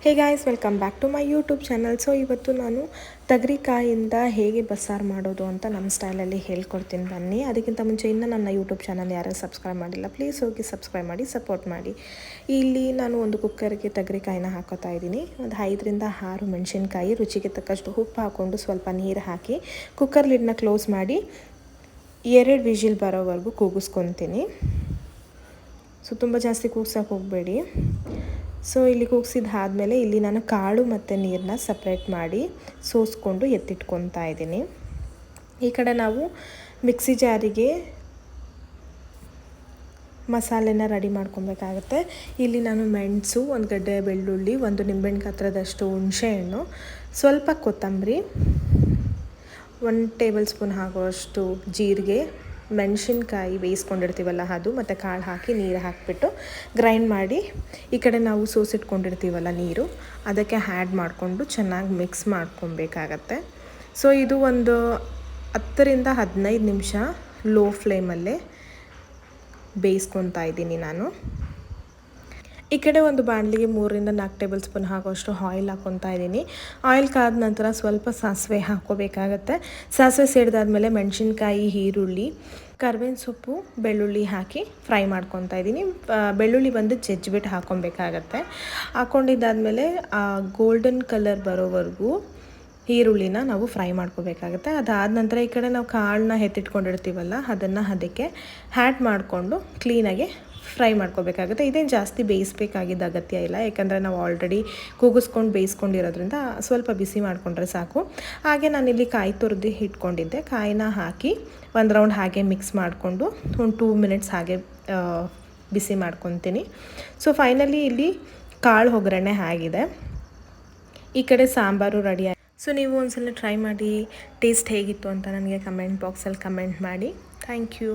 Hey guys, welcome back to my YouTube channel. So ಇವತ್ತು ನಾನು ತಗರಿಕಾಯಿಂದ ಹೇಗೆ ಬಸ್ಸಾರು ಮಾಡೋದು ಅಂತ ನಮ್ಮ ಸ್ಟೈಲಲ್ಲಿ ಹೇಳ್ಕೊಡ್ತೀನಿ ಬನ್ನಿ. ಅದಕ್ಕಿಂತ ಮುಂಚೆ ಇನ್ನೂ ನನ್ನ ಯೂಟ್ಯೂಬ್ ಚಾನಲ್ ಯಾರು ಸಬ್ಸ್ಕ್ರೈಬ್ ಮಾಡಿಲ್ಲ, ಪ್ಲೀಸ್ ಹೋಗಿ ಸಬ್ಸ್ಕ್ರೈಬ್ ಮಾಡಿ ಸಪೋರ್ಟ್ ಮಾಡಿ. ಇಲ್ಲಿ ನಾನು ಒಂದು ಕುಕ್ಕರ್ಗೆ ತಗರಿಕಾಯಿನ ಹಾಕೋತಾ ಇದ್ದೀನಿ. ಒಂದು 5ರಿಂದ 6 ಮೆಣಸಿನ್ಕಾಯಿ, ರುಚಿಗೆ ತಕ್ಕಷ್ಟು ಉಪ್ಪು ಹಾಕ್ಕೊಂಡು ಸ್ವಲ್ಪ ನೀರು ಹಾಕಿ ಕುಕ್ಕರ್ ಲಿಡ್ನ ಕ್ಲೋಸ್ ಮಾಡಿ 2 ವಿಜಿಲ್ ಬರೋವರೆಗೂ ಕೂಗಿಸ್ಕೊತೀನಿ. ಸೊ ತುಂಬ ಜಾಸ್ತಿ ಕೂಗ್ಸೋಕೆ ಹೋಗಬೇಡಿ. ಸೊ ಇಲ್ಲಿ ಕೂಗಿಸಿದಾದಮೇಲೆ ಇಲ್ಲಿ ನಾನು ಕಾಳು ಮತ್ತು ನೀರನ್ನ ಸಪ್ರೇಟ್ ಮಾಡಿ ಸೋಸ್ಕೊಂಡು ಎತ್ತಿಟ್ಕೊತಾ ಇದ್ದೀನಿ. ಈ ಕಡೆ ನಾವು ಮಿಕ್ಸಿ ಜಾರಿಗೆ ಮಸಾಲೆನ ರೆಡಿ ಮಾಡ್ಕೊಬೇಕಾಗತ್ತೆ. ಇಲ್ಲಿ ನಾನು ಮೆಣಸು, ಒಂದು ಗಡ್ಡೆ ಬೆಳ್ಳುಳ್ಳಿ, ಒಂದು ನಿಂಬೆಹಣ್ಣು ಗಾತ್ರದಷ್ಟು ಹುಣಸೆಹಣ್ಣು, ಸ್ವಲ್ಪ ಕೊತ್ತಂಬರಿ, 1 ಟೇಬಲ್ ಸ್ಪೂನ್ ಆಗುವಷ್ಟು ಜೀರಿಗೆ, ಮೆಣಸಿನ್ಕಾಯಿ ಬೇಯಿಸ್ಕೊಂಡಿರ್ತೀವಲ್ಲ ಅದು, ಮತ್ತು ಕಾಳು ಹಾಕಿ ನೀರು ಹಾಕಿಬಿಟ್ಟು ಗ್ರೈಂಡ್ ಮಾಡಿ ಈ ಕಡೆ ನಾವು ಸೋಸಿಟ್ಕೊಂಡಿರ್ತೀವಲ್ಲ ನೀರು, ಅದಕ್ಕೆ ಆ್ಯಡ್ ಮಾಡಿಕೊಂಡು ಚೆನ್ನಾಗಿ ಮಿಕ್ಸ್ ಮಾಡ್ಕೊಬೇಕಾಗತ್ತೆ. ಸೊ ಇದು ಒಂದು 10ರಿಂದ 15 ನಿಮಿಷ ಲೋ ಫ್ಲೇಮಲ್ಲೇ ಬೇಯಿಸ್ಕೊತಾ ಇದ್ದೀನಿ ನಾನು. ಈ ಕಡೆ ಒಂದು ಬಾಣಲಿಗೆ 3ರಿಂದ 4 ಟೇಬಲ್ ಸ್ಪೂನ್ ಆಗೋಷ್ಟು ಆಯಿಲ್ ಹಾಕ್ಕೊತಾ ಇದ್ದೀನಿ. ಆಯಿಲ್ ಕಾದ ನಂತರ ಸ್ವಲ್ಪ ಸಾಸಿವೆ ಹಾಕ್ಕೋಬೇಕಾಗತ್ತೆ. ಸಾಸಿವೆ ಸಿಡ್ದಾದ್ಮೇಲೆ ಮೆಣಸಿನ್ಕಾಯಿ, ಈರುಳ್ಳಿ, ಕರ್ಬೇವಿನ ಸೊಪ್ಪು, ಬೆಳ್ಳುಳ್ಳಿ ಹಾಕಿ ಫ್ರೈ ಮಾಡ್ಕೊತಾ ಇದ್ದೀನಿ. ಬೆಳ್ಳುಳ್ಳಿ ಬಂದು ಜಜ್ಜಿಬಿಟ್ಟು ಹಾಕ್ಕೊಬೇಕಾಗತ್ತೆ. ಹಾಕ್ಕೊಂಡಿದ್ದಾದಮೇಲೆ ಗೋಲ್ಡನ್ ಕಲರ್ ಬರೋವರೆಗೂ ಈರುಳ್ಳಿನ ನಾವು ಫ್ರೈ ಮಾಡ್ಕೋಬೇಕಾಗತ್ತೆ. ಅದಾದ ನಂತರ ಈ ಕಡೆ ನಾವು ಕಾಳನ್ನ ಎತ್ತಿಟ್ಕೊಂಡಿರ್ತೀವಲ್ಲ ಅದನ್ನು ಅದಕ್ಕೆ ಆ್ಯಡ್ ಮಾಡಿಕೊಂಡು ಕ್ಲೀನಾಗಿ ಫ್ರೈ ಮಾಡ್ಕೋಬೇಕಾಗುತ್ತೆ. ಇದೇನು ಜಾಸ್ತಿ ಬೇಯಿಸ್ಬೇಕಾಗಿದ್ದ ಅಗತ್ಯ ಇಲ್ಲ, ಯಾಕಂದರೆ ನಾವು ಆಲ್ರೆಡಿ ಕೂಗಿಸ್ಕೊಂಡು ಬೇಯಿಸ್ಕೊಂಡಿರೋದ್ರಿಂದ ಸ್ವಲ್ಪ ಬಿಸಿ ಮಾಡಿಕೊಂಡ್ರೆ ಸಾಕು. ಹಾಗೆ ನಾನಿಲ್ಲಿ ಕಾಯಿ ತುರಿದು ಇಟ್ಕೊಂಡಿದ್ದೆ, ಕಾಯಿನ ಹಾಕಿ ಒಂದು ರೌಂಡ್ ಹಾಗೆ ಮಿಕ್ಸ್ ಮಾಡಿಕೊಂಡು ಒಂದು 2 ಮಿನಿಟ್ಸ್ ಹಾಗೆ ಬಿಸಿ ಮಾಡ್ಕೊತೀನಿ. ಸೊ ಫೈನಲಿ ಇಲ್ಲಿ ಕಾಳು ಒಗ್ಗರಣೆ ಆಗಿದೆ. ಈ ಕಡೆ ಸಾಂಬಾರು ರೆಡಿ ಆಗಿದೆ. ಸೊ ನೀವು ಒಂದ್ಸಲ ಟ್ರೈ ಮಾಡಿ ಟೇಸ್ಟ್ ಹೇಗಿತ್ತು ಅಂತ ನನಗೆ ಕಮೆಂಟ್ ಬಾಕ್ಸಲ್ಲಿ ಕಮೆಂಟ್ ಮಾಡಿ. Thank you.